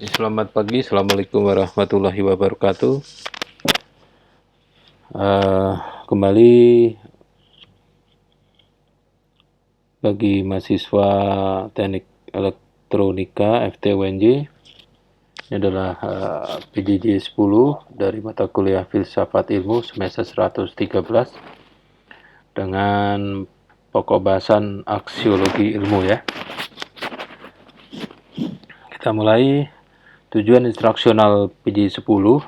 Selamat pagi, Assalamualaikum warahmatullahi wabarakatuh. Eh, Kembali bagi mahasiswa Teknik Elektronika FTUNJ, ini adalah PJJ 10 dari mata kuliah Filsafat Ilmu semester 113 dengan pokok bahasan aksiologi ilmu ya. Kita mulai. Tujuan instruksional PJJ 10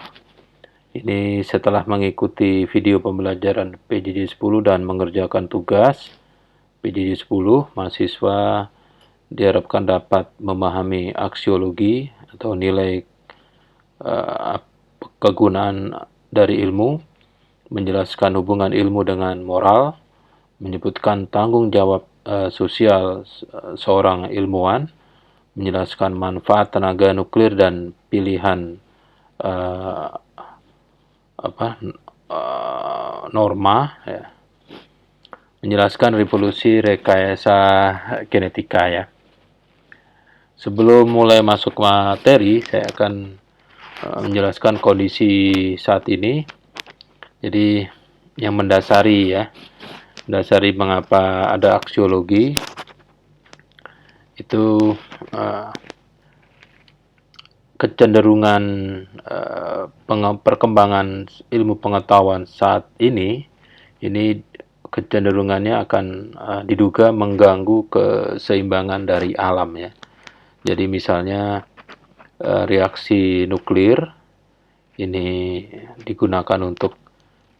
ini setelah mengikuti video pembelajaran PJJ 10 dan mengerjakan tugas PJJ 10, mahasiswa diharapkan dapat memahami aksiologi atau nilai kegunaan dari ilmu, menjelaskan hubungan ilmu dengan moral, menyebutkan tanggung jawab sosial seorang ilmuwan, menjelaskan manfaat tenaga nuklir dan pilihan norma, ya. Menjelaskan revolusi rekayasa genetika ya. Sebelum mulai masuk materi, saya akan menjelaskan kondisi saat ini. Jadi yang mendasari mengapa ada aksiologi itu kecenderungan perkembangan ilmu pengetahuan saat ini kecenderungannya akan diduga mengganggu keseimbangan dari alam ya. Jadi misalnya reaksi nuklir ini digunakan untuk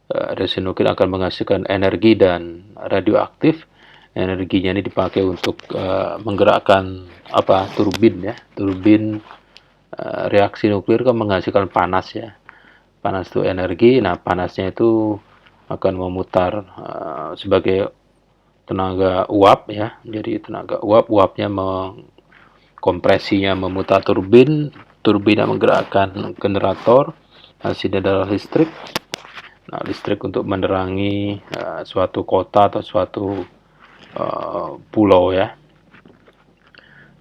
reaksi nuklir akan menghasilkan energi dan radioaktif. Energinya ini dipakai untuk menggerakkan turbin ya. Turbin reaksi nuklir kan menghasilkan panas ya. Panas itu energi. Nah, panasnya itu akan memutar sebagai tenaga uap ya. Jadi tenaga uapnya kompresinya memutar turbin yang menggerakkan generator, hasilnya adalah listrik. Nah, listrik untuk menerangi suatu kota atau suatu pulau ya.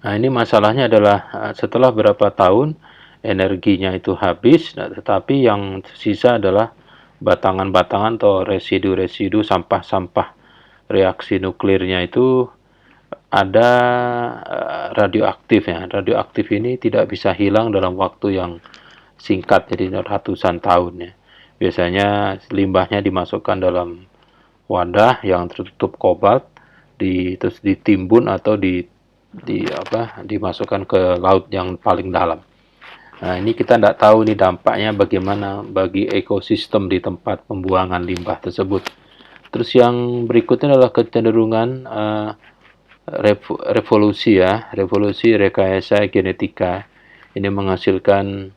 Nah, ini masalahnya adalah setelah berapa tahun energinya itu habis, tetapi yang sisa adalah batangan-batangan atau residu-residu sampah-sampah reaksi nuklirnya itu ada radioaktif ya. Radioaktif ini tidak bisa hilang dalam waktu yang singkat, jadi ratusan tahun ya. Biasanya limbahnya dimasukkan dalam wadah yang tertutup kobalt, terus ditimbun atau dimasukkan ke laut yang paling dalam. Nah, ini kita tidak tahu nih dampaknya bagaimana bagi ekosistem di tempat pembuangan limbah tersebut. Terus yang berikutnya adalah kecenderungan revolusi rekayasa genetika. Ini menghasilkan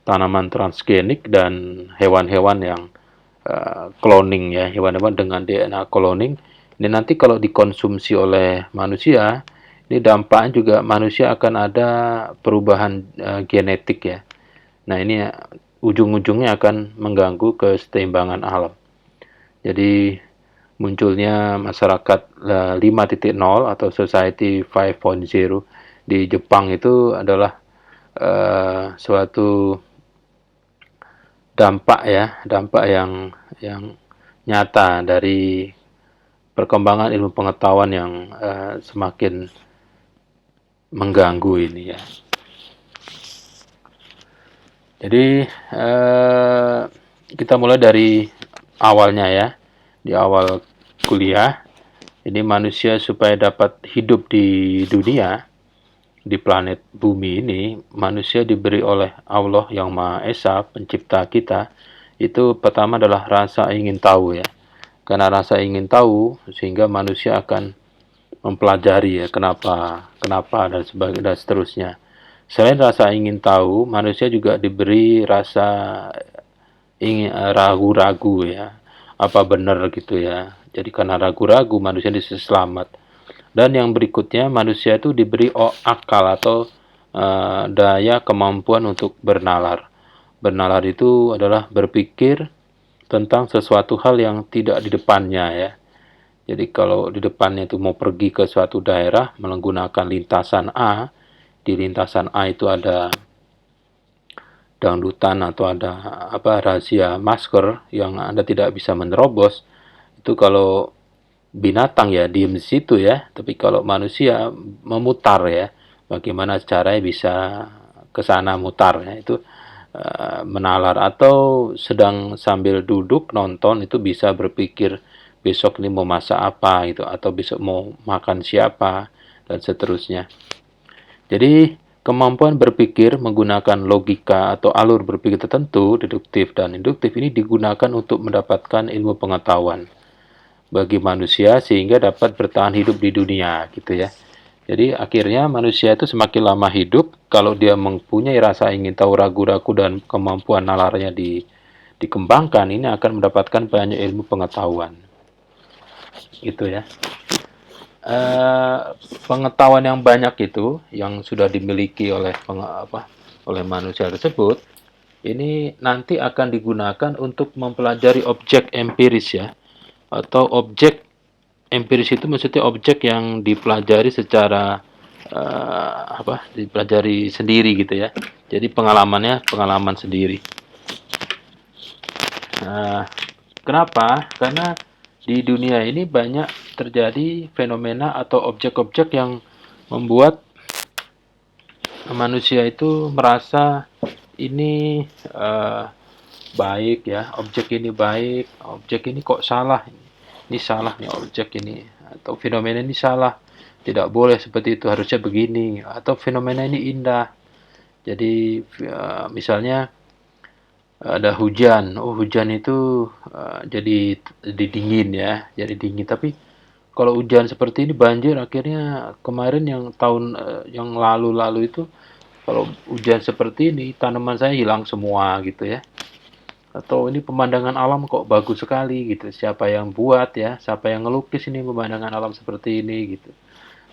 tanaman transgenik dan hewan-hewan yang cloning ya, hewan-hewan dengan DNA cloning. Ini nanti kalau dikonsumsi oleh manusia, ini dampaknya juga manusia akan ada perubahan genetik ya. Nah, ini ujung-ujungnya akan mengganggu keseimbangan alam. Jadi munculnya masyarakat 5.0 atau Society 5.0 di Jepang itu adalah suatu dampak yang nyata dari perkembangan ilmu pengetahuan yang semakin mengganggu ini ya. Jadi kita mulai dari awalnya ya. Di awal kuliah, ini manusia supaya dapat hidup di dunia, di planet bumi ini, manusia diberi oleh Allah yang Maha Esa, pencipta kita, itu pertama adalah rasa ingin tahu ya. Karena rasa ingin tahu, sehingga manusia akan mempelajari ya, kenapa dan sebagainya dan seterusnya. Selain rasa ingin tahu, manusia juga diberi rasa ingin ragu-ragu ya, apa benar gitu ya. Jadi karena ragu-ragu manusia bisa selamat. Dan yang berikutnya manusia itu diberi akal atau daya kemampuan untuk bernalar. Bernalar itu adalah berpikir tentang sesuatu hal yang tidak di depannya ya. Jadi kalau di depannya itu mau pergi ke suatu daerah menggunakan lintasan A, di lintasan A itu ada dangdutan atau ada rahasia masker yang Anda tidak bisa menerobos, itu kalau binatang ya diem di situ ya, tapi kalau manusia memutar ya, bagaimana caranya bisa ke sana mutar ya, itu menalar atau sedang sambil duduk nonton itu bisa berpikir besok ini mau masak apa gitu atau besok mau makan siapa dan seterusnya. Jadi kemampuan berpikir menggunakan logika atau alur berpikir tertentu, deduktif dan induktif ini digunakan untuk mendapatkan ilmu pengetahuan bagi manusia sehingga dapat bertahan hidup di dunia gitu ya. Jadi akhirnya manusia itu semakin lama hidup kalau dia mempunyai rasa ingin tahu, ragu-ragu dan kemampuan nalarnya dikembangkan, ini akan mendapatkan banyak ilmu pengetahuan gitu ya. Eh, Pengetahuan yang banyak itu yang sudah dimiliki oleh oleh manusia tersebut ini nanti akan digunakan untuk mempelajari objek empiris ya, atau objek empiris itu maksudnya objek yang dipelajari secara dipelajari sendiri gitu ya. Jadi pengalamannya pengalaman sendiri. Nah, kenapa? Karena di dunia ini banyak terjadi fenomena atau objek-objek yang membuat manusia itu merasa ini baik ya, objek ini baik, objek ini kok salah, ini salah nih objek ini, atau fenomena ini salah, tidak boleh seperti itu, harusnya begini, atau fenomena ini indah. Jadi misalnya ada hujan, oh hujan itu jadi dingin ya, jadi dingin. Tapi kalau hujan seperti ini banjir, akhirnya kemarin yang tahun yang lalu-lalu itu kalau hujan seperti ini tanaman saya hilang semua gitu ya. Atau ini pemandangan alam kok bagus sekali gitu. Siapa yang buat ya? Siapa yang ngelukis ini pemandangan alam seperti ini gitu.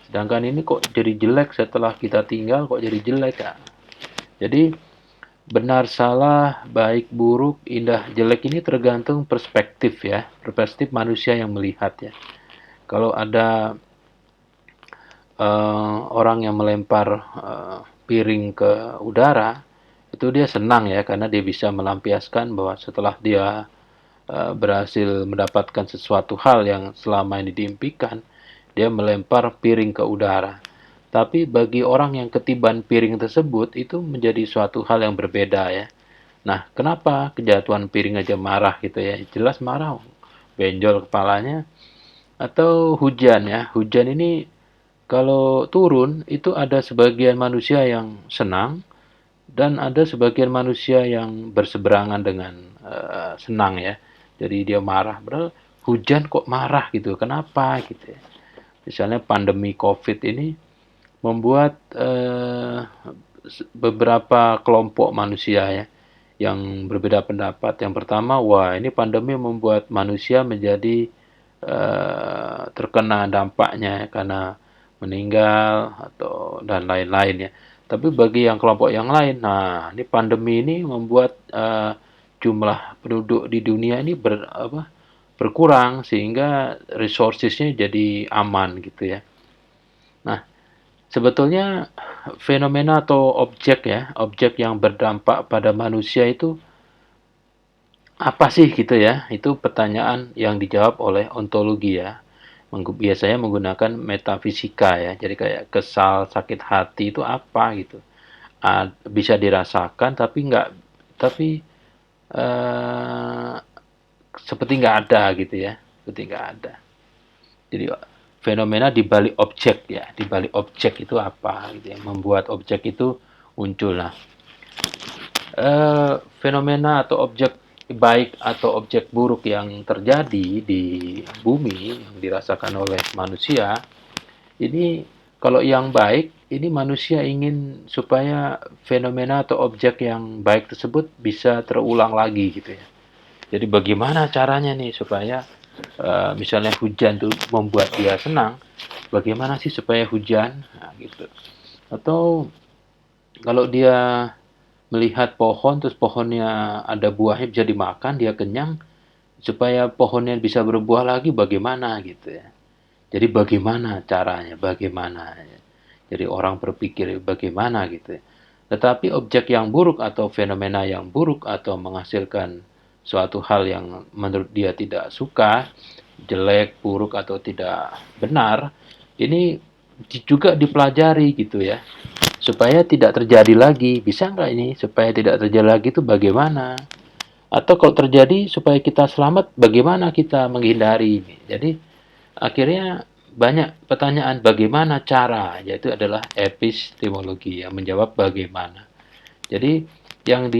Sedangkan ini kok jadi jelek setelah kita tinggal kok jadi jelek ya. Jadi benar salah, baik buruk, indah jelek ini tergantung perspektif ya. Perspektif manusia yang melihat ya. Kalau ada orang yang melempar piring ke udara, itu dia senang ya karena dia bisa melampiaskan bahwa setelah dia berhasil mendapatkan sesuatu hal yang selama ini diimpikan, dia melempar piring ke udara. Tapi bagi orang yang ketiban piring tersebut itu menjadi suatu hal yang berbeda ya. Nah, kenapa kejatuhan piring aja marah gitu ya? Jelas marah, benjol kepalanya. Atau hujan ya. Hujan ini kalau turun itu ada sebagian manusia yang senang dan ada sebagian manusia yang berseberangan dengan senang ya. Jadi dia marah, padahal hujan kok marah gitu, kenapa gitu ya. Misalnya pandemi COVID ini membuat beberapa kelompok manusia ya yang berbeda pendapat. Yang pertama, wah ini pandemi membuat manusia menjadi terkena dampaknya ya, karena meninggal atau dan lain-lain ya. Tapi bagi yang kelompok yang lain, nah ini pandemi ini membuat jumlah penduduk di dunia ini berkurang sehingga resourcesnya jadi aman gitu ya. Nah, sebetulnya fenomena atau objek ya, objek yang berdampak pada manusia itu apa sih gitu ya? Itu pertanyaan yang dijawab oleh ontologi ya. Biasanya menggunakan metafisika ya. Jadi kayak kesal, sakit hati itu apa gitu. Bisa dirasakan tapi eh, seperti nggak ada gitu ya. Seperti nggak ada. Jadi fenomena di balik objek ya, di balik objek itu apa gitu ya, membuat objek itu muncul. Nah, fenomena atau objek baik atau objek buruk yang terjadi di bumi yang dirasakan oleh manusia, ini kalau yang baik, ini manusia ingin supaya fenomena atau objek yang baik tersebut bisa terulang lagi gitu ya. Jadi bagaimana caranya nih supaya misalnya hujan tuh membuat dia senang, bagaimana sih supaya hujan? Nah, gitu. Atau kalau dia melihat pohon terus pohonnya ada buahnya bisa dimakan, dia kenyang, supaya pohonnya bisa berbuah lagi bagaimana gitu ya. Jadi bagaimana caranya? Bagaimana? Ya. Jadi orang berpikir bagaimana gitu ya. Tetapi objek yang buruk atau fenomena yang buruk atau menghasilkan suatu hal yang menurut dia tidak suka, jelek, buruk atau tidak benar, ini juga dipelajari gitu ya, supaya tidak terjadi lagi. Bisa nggak ini supaya tidak terjadi lagi itu bagaimana? Atau kalau terjadi supaya kita selamat, bagaimana kita menghindari? Jadi akhirnya banyak pertanyaan bagaimana cara, yaitu adalah epistemologi yang menjawab bagaimana. Jadi yang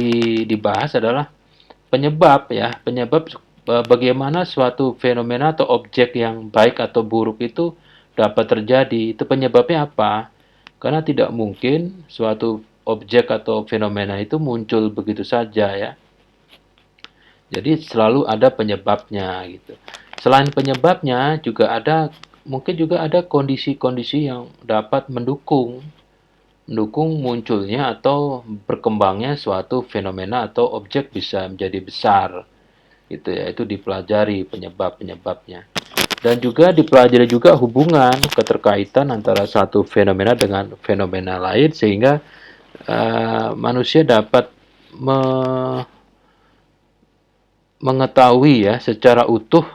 dibahas adalah penyebab ya, penyebab bagaimana suatu fenomena atau objek yang baik atau buruk itu dapat terjadi. Itu penyebabnya apa? Karena tidak mungkin suatu objek atau fenomena itu muncul begitu saja ya. Jadi selalu ada penyebabnya gitu. Selain penyebabnya juga ada mungkin juga ada kondisi-kondisi yang dapat mendukung munculnya atau berkembangnya suatu fenomena atau objek bisa menjadi besar gitu ya, itu dipelajari penyebab-penyebabnya. Dan juga dipelajari juga hubungan keterkaitan antara satu fenomena dengan fenomena lain sehingga manusia dapat mengetahui ya secara utuh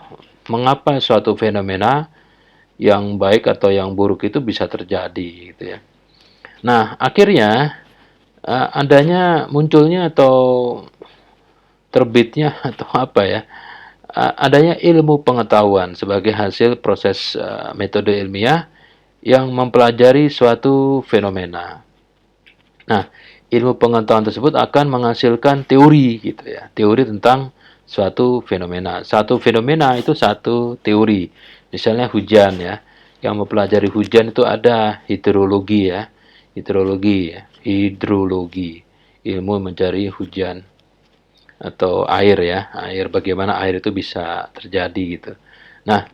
mengapa suatu fenomena yang baik atau yang buruk itu bisa terjadi gitu ya. Nah, akhirnya adanya munculnya atau terbitnya atau apa ya, adanya ilmu pengetahuan sebagai hasil proses metode ilmiah yang mempelajari suatu fenomena. Nah, ilmu pengetahuan tersebut akan menghasilkan teori gitu ya, teori tentang suatu fenomena. Satu fenomena itu satu teori. Misalnya hujan ya. Yang mempelajari hujan itu ada hidrologi ya. Hidrologi ya. Hidrologi. Ilmu mencari hujan atau air ya. Air, bagaimana air itu bisa terjadi gitu. Nah,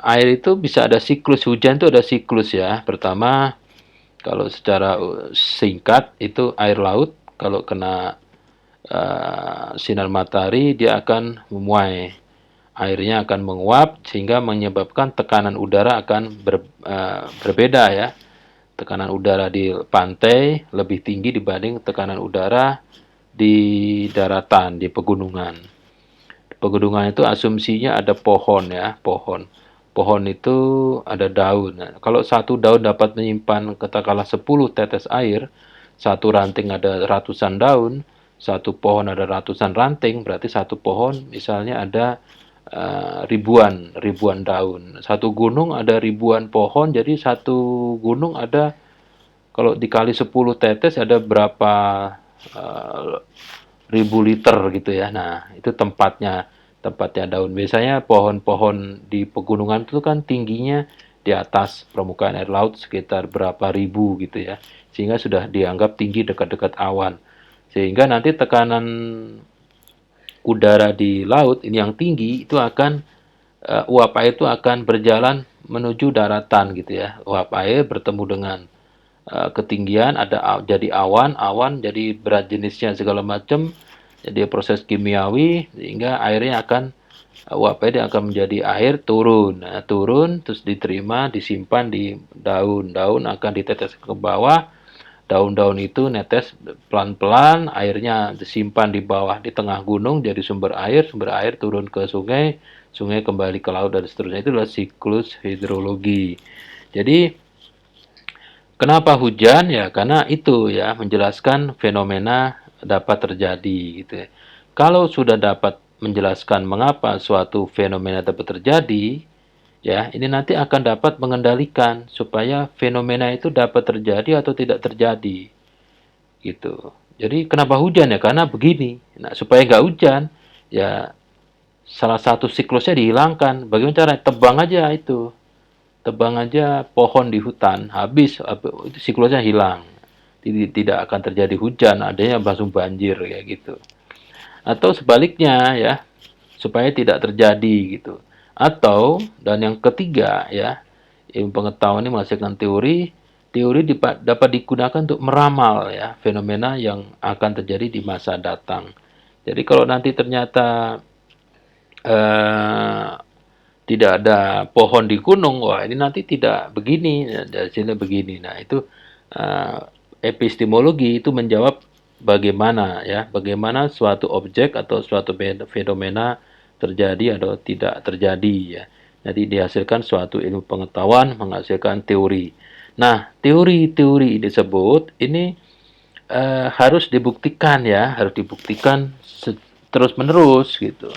air itu bisa ada siklus, hujan itu ada siklus ya. Pertama, kalau secara singkat itu air laut kalau kena sinar matahari dia akan memuai, airnya akan menguap sehingga menyebabkan tekanan udara akan berbeda ya. Tekanan udara di pantai lebih tinggi dibanding tekanan udara di daratan, di pegunungan. Pegunungan itu asumsinya ada pohon ya, pohon. Pohon itu ada daun. Nah, kalau satu daun dapat menyimpan katakanlah 10 tetes air, satu ranting ada ratusan daun, satu pohon ada ratusan ranting, berarti satu pohon misalnya ada ribuan daun. Satu gunung ada ribuan pohon, jadi satu gunung ada kalau dikali 10 tetes ada berapa uh, ribu liter gitu ya. Nah, itu tempatnya daun. Biasanya pohon-pohon di pegunungan itu kan tingginya di atas permukaan air laut sekitar berapa ribu gitu ya. Sehingga sudah dianggap tinggi dekat-dekat awan. Sehingga nanti tekanan udara di laut ini yang tinggi itu akan uap air itu akan berjalan menuju daratan gitu ya. Uap air bertemu dengan ketinggian ada jadi awan, awan jadi berat jenisnya segala macam, jadi proses kimiawi sehingga airnya akan uap air akan menjadi air turun. Nah, turun terus diterima, disimpan di daun. Daun akan ditetes ke bawah. Daun-daun itu netes pelan-pelan, airnya disimpan di bawah di tengah gunung jadi sumber air turun ke sungai, sungai kembali ke laut dan seterusnya. Itu adalah siklus hidrologi. Jadi kenapa hujan? Ya, karena itu ya menjelaskan fenomena dapat terjadi gitu ya. Kalau sudah dapat menjelaskan mengapa suatu fenomena dapat terjadi, ya, ini nanti akan dapat mengendalikan supaya fenomena itu dapat terjadi atau tidak terjadi gitu. Jadi kenapa hujan ya? Karena begini. Nah, supaya nggak hujan, ya salah satu siklusnya dihilangkan. Bagaimana cara? Tebang aja itu. Tebang aja pohon di hutan, habis itu siklusnya hilang. Tidak akan terjadi hujan, adanya langsung banjir kayak gitu. Atau sebaliknya ya, supaya tidak terjadi gitu. Atau dan yang ketiga ya, ilmu pengetahuan ini menghasilkan teori, teori dapat digunakan untuk meramal ya fenomena yang akan terjadi di masa datang. Jadi kalau nanti ternyata eh, tidak ada pohon di gunung, wah ini nanti tidak begini, dari sini begini. Nah itu uh, epistemologi itu menjawab bagaimana suatu objek atau suatu fenomena terjadi atau tidak terjadi ya. Jadi dihasilkan suatu ilmu pengetahuan menghasilkan teori. Nah, teori-teori disebut ini harus dibuktikan ya, harus dibuktikan terus-menerus gitu.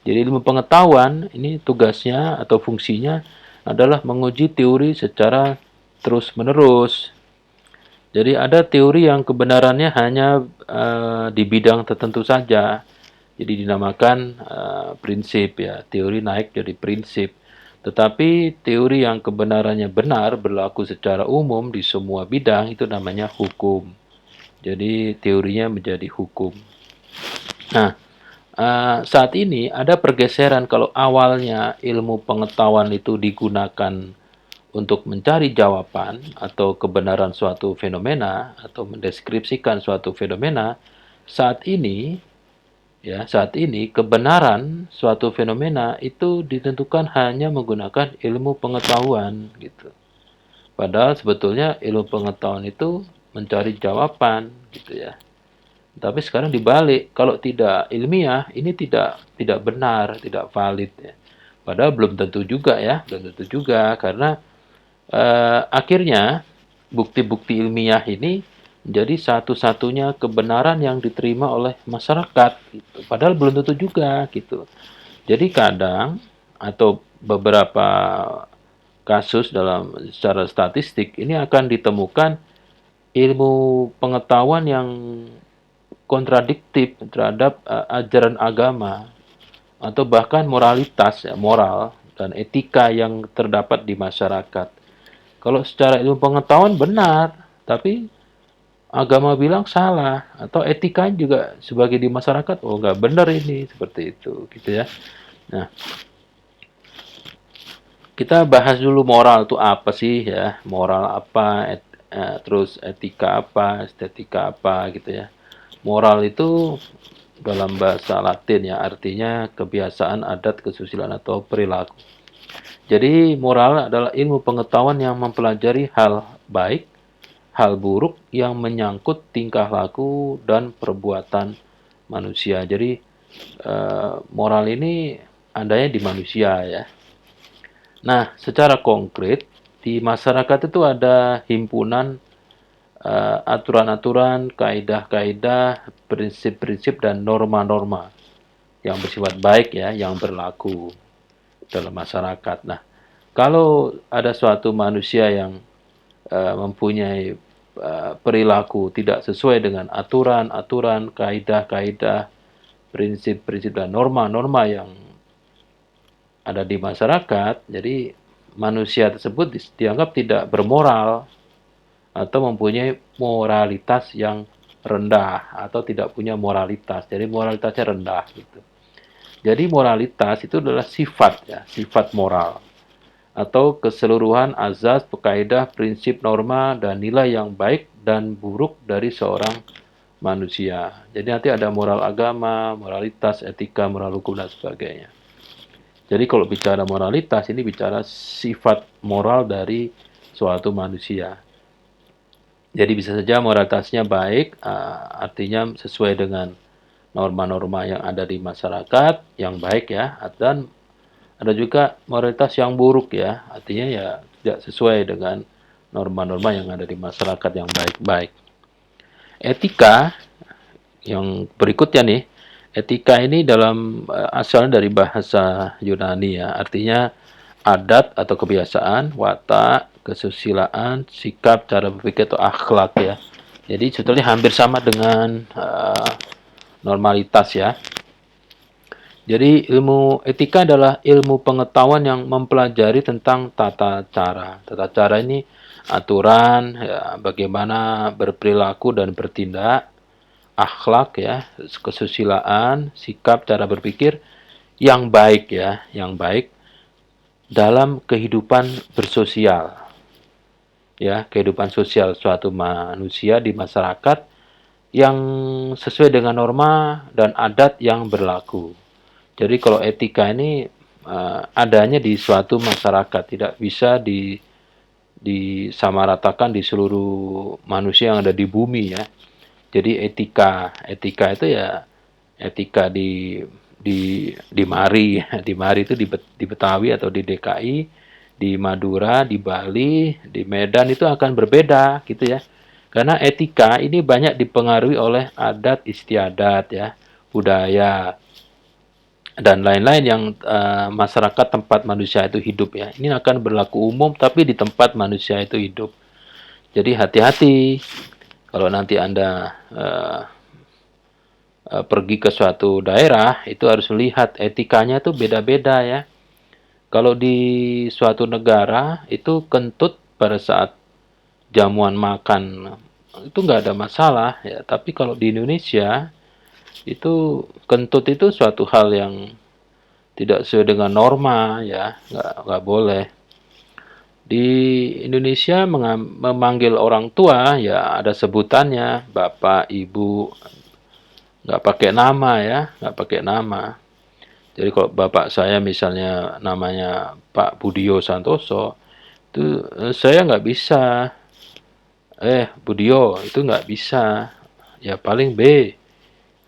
Jadi ilmu pengetahuan ini tugasnya atau fungsinya adalah menguji teori secara terus-menerus. Jadi ada teori yang kebenarannya hanya di bidang tertentu saja. Jadi dinamakan prinsip ya. Teori naik jadi prinsip. Tetapi teori yang kebenarannya benar berlaku secara umum di semua bidang itu namanya hukum. Jadi teorinya menjadi hukum. Nah, saat ini ada pergeseran kalau awalnya ilmu pengetahuan itu digunakan untuk mencari jawaban atau kebenaran suatu fenomena atau mendeskripsikan suatu fenomena. Saat ini kebenaran suatu fenomena itu ditentukan hanya menggunakan ilmu pengetahuan gitu. Padahal sebetulnya ilmu pengetahuan itu mencari jawaban gitu ya. Tapi sekarang dibalik, kalau tidak ilmiah ini tidak benar, tidak valid ya. Padahal belum tentu juga ya, belum tentu juga karena akhirnya bukti-bukti ilmiah ini menjadi satu-satunya kebenaran yang diterima oleh masyarakat gitu. Padahal belum tentu juga gitu. Jadi kadang atau beberapa kasus dalam secara statistik ini akan ditemukan ilmu pengetahuan yang kontradiktif terhadap ajaran agama atau bahkan moralitas ya, moral dan etika yang terdapat di masyarakat. Kalau secara ilmu pengetahuan benar, tapi agama bilang salah atau etika juga sebagai di masyarakat oh nggak benar ini seperti itu gitu ya. Nah, kita bahas dulu moral itu apa sih ya? Moral apa, terus etika apa, estetika apa gitu ya. Moral itu dalam bahasa Latin ya artinya kebiasaan, adat, kesusilaan atau perilaku. Jadi moral adalah ilmu pengetahuan yang mempelajari hal baik, hal buruk yang menyangkut tingkah laku dan perbuatan manusia. Jadi moral ini adanya di manusia ya. Nah, secara konkret di masyarakat itu ada himpunan aturan-aturan, kaidah-kaidah, prinsip-prinsip dan norma-norma yang bersifat baik ya, yang berlaku dalam masyarakat. Nah, kalau ada suatu manusia yang mempunyai perilaku tidak sesuai dengan aturan-aturan, kaidah-kaidah, prinsip-prinsip dan norma-norma yang ada di masyarakat, jadi manusia tersebut dianggap tidak bermoral atau mempunyai moralitas yang rendah atau tidak punya moralitas. Jadi moralitasnya rendah gitu. Jadi moralitas itu adalah sifat ya, sifat moral atau keseluruhan azas, kaidah, prinsip, norma dan nilai yang baik dan buruk dari seorang manusia. Jadi nanti ada moral agama, moralitas, etika, moral hukum dan sebagainya. Jadi kalau bicara moralitas ini bicara sifat moral dari suatu manusia. Jadi bisa saja moralitasnya baik, artinya sesuai dengan norma-norma yang ada di masyarakat, yang baik ya, dan ada juga moralitas yang buruk ya, artinya ya tidak sesuai dengan norma-norma yang ada di masyarakat yang baik-baik. Etika yang berikutnya nih, etika ini dalam asalnya dari bahasa Yunani ya, artinya adat atau kebiasaan, watak, kesusilaan, sikap, cara berpikir atau akhlak ya. Jadi sebetulnya hampir sama dengan normalitas ya. Jadi ilmu etika adalah ilmu pengetahuan yang mempelajari tentang tata cara. Tata cara ini aturan, ya, bagaimana berperilaku dan bertindak, akhlak ya, kesusilaan, sikap, cara berpikir yang baik ya, yang baik dalam kehidupan bersosial. Ya, kehidupan sosial suatu manusia di masyarakat yang sesuai dengan norma dan adat yang berlaku. Jadi kalau etika ini adanya di suatu masyarakat, tidak bisa disamaratakan di seluruh manusia yang ada di bumi ya. Jadi etika itu ya etika di Mari, di Mari itu di Betawi atau di DKI, di Madura, di Bali, di Medan itu akan berbeda gitu ya. Karena etika ini banyak dipengaruhi oleh adat istiadat ya, budaya dan lain-lain yang masyarakat tempat manusia itu hidup ya. Ini akan berlaku umum tapi di tempat manusia itu hidup. Jadi hati-hati kalau nanti Anda pergi ke suatu daerah itu harus melihat etikanya itu beda-beda ya. Kalau di suatu negara itu kentut pada saat jamuan makan itu nggak ada masalah ya. Tapi kalau di Indonesia itu kentut itu suatu hal yang tidak sesuai dengan norma ya, nggak boleh. Di Indonesia memanggil orang tua ya ada sebutannya bapak, ibu, nggak pakai nama ya, nggak pakai nama. Jadi kalau bapak saya misalnya namanya Pak Budio Santoso, itu saya nggak bisa, Budio itu nggak bisa, ya paling B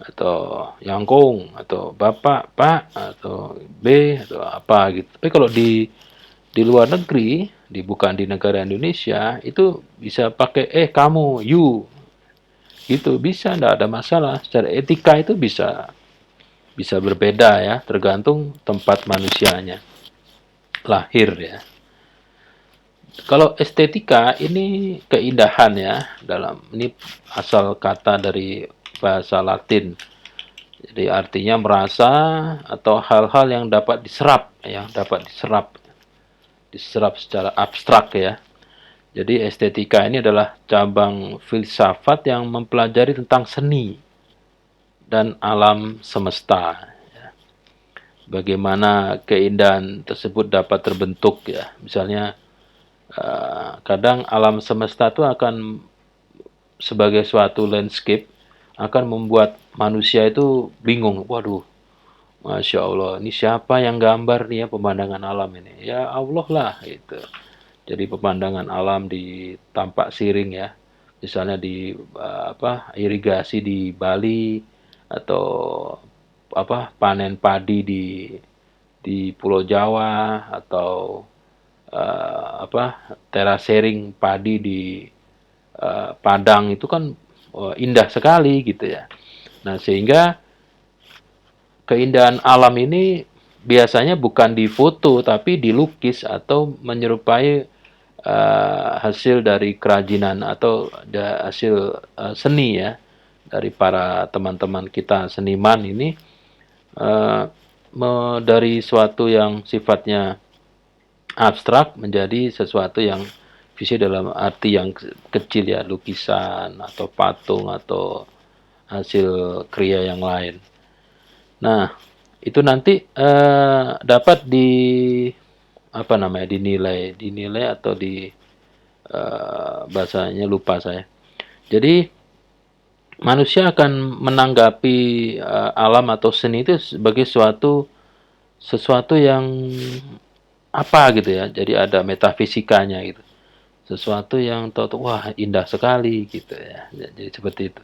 atau Yangkung atau Bapak Pak atau B atau apa gitu. Tapi kalau di luar negeri, bukan di negara Indonesia, itu bisa pakai kamu, you, gitu bisa, nggak ada masalah. Secara etika itu bisa bisa berbeda ya, tergantung tempat manusianya lahir ya. Kalau estetika ini keindahan ya, dalam ini asal kata dari bahasa Latin. Jadi artinya merasa atau hal-hal yang dapat diserap, diserap secara abstrak ya. Jadi estetika ini adalah cabang filsafat yang mempelajari tentang seni dan alam semesta. Bagaimana keindahan tersebut dapat terbentuk ya. Misalnya kadang alam semesta itu akan sebagai suatu landscape akan membuat manusia itu bingung. Waduh, Masya Allah, ini siapa yang gambar nih ya pemandangan alam ini? Ya Allah lah gitu. Jadi pemandangan alam di Tampak Siring ya, misalnya di irigasi di Bali atau panen padi di Pulau Jawa atau terasering padi di Padang itu kan indah sekali gitu ya. Nah, sehingga keindahan alam ini biasanya bukan difoto tapi dilukis atau menyerupai hasil dari kerajinan atau hasil seni ya dari para teman-teman kita seniman ini dari suatu yang sifatnya abstrak menjadi sesuatu yang visi dalam arti yang kecil ya, lukisan atau patung atau hasil kriya yang lain. Nah, itu nanti dapat dinilai atau bahasanya lupa saya. Jadi manusia akan menanggapi alam atau seni itu sebagai sesuatu yang apa gitu ya. Jadi ada metafisikanya gitu. Sesuatu yang tahu wah indah sekali gitu ya. Jadi seperti itu.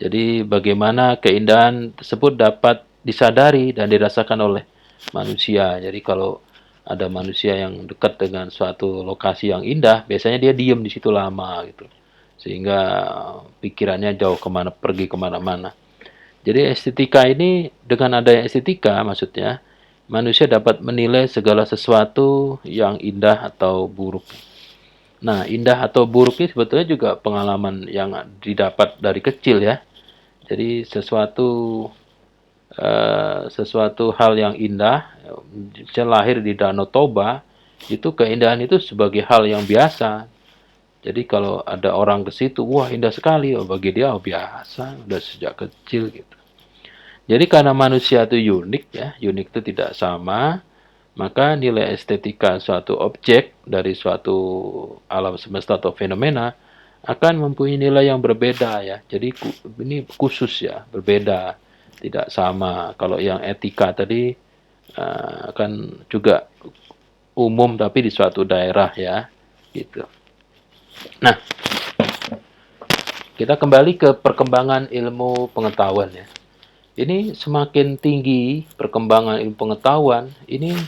Jadi bagaimana keindahan tersebut dapat disadari dan dirasakan oleh manusia. Jadi kalau ada manusia yang dekat dengan suatu lokasi yang indah, biasanya dia diam di situ lama gitu. Sehingga pikirannya jauh pergi kemana-mana. Jadi estetika ini, dengan adanya estetika maksudnya, manusia dapat menilai segala sesuatu yang indah atau buruk. Nah, indah atau buruk ini sebetulnya juga pengalaman yang didapat dari kecil ya. Jadi sesuatu hal yang indah, saya lahir di Danau Toba, itu keindahan itu sebagai hal yang biasa. Jadi kalau ada orang ke situ, wah indah sekali, bagi dia biasa, udah sejak kecil gitu. Jadi karena manusia itu unik ya, unik itu tidak sama, maka nilai estetika suatu objek dari suatu alam semesta atau fenomena akan mempunyai nilai yang berbeda ya. Jadi ini khusus ya, berbeda, tidak sama. Kalau yang etika tadi akan juga umum tapi di suatu daerah ya. gitu. Nah, kita kembali ke perkembangan ilmu pengetahuan ya. Ini semakin tinggi perkembangan ilmu pengetahuan, ini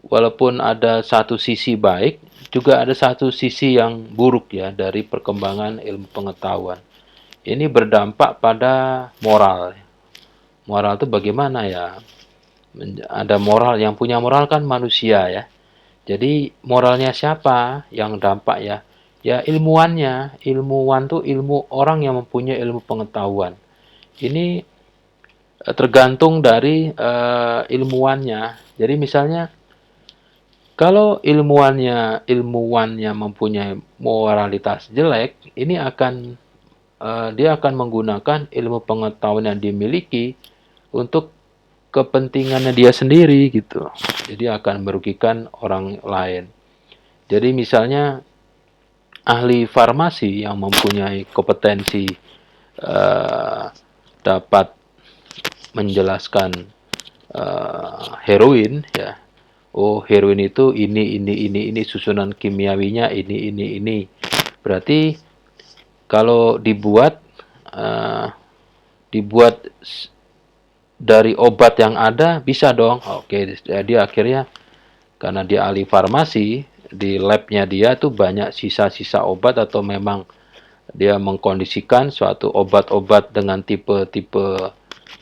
walaupun ada satu sisi baik, juga ada satu sisi yang buruk ya dari perkembangan ilmu pengetahuan. Ini berdampak pada moral. Moral itu bagaimana ya? Ada moral, yang punya moral kan manusia ya. Jadi moralnya siapa yang dampak ya? Ya ilmuwannya. Ilmuwan tuh ilmu orang yang mempunyai ilmu pengetahuan. Ini tergantung dari ilmuwannya. Jadi misalnya kalau ilmuwannya mempunyai moralitas jelek, ini akan dia akan menggunakan ilmu pengetahuan yang dimiliki untuk kepentingannya dia sendiri gitu. Jadi akan merugikan orang lain. Jadi misalnya ahli farmasi yang mempunyai kompetensi dapat menjelaskan heroin ya. Oh, heroin itu ini susunan kimiawinya ini. Berarti kalau dibuat dari obat yang ada bisa dong. Oke, jadi akhirnya karena dia ahli farmasi, di labnya dia tuh banyak sisa-sisa obat atau memang dia mengkondisikan suatu obat-obat dengan tipe-tipe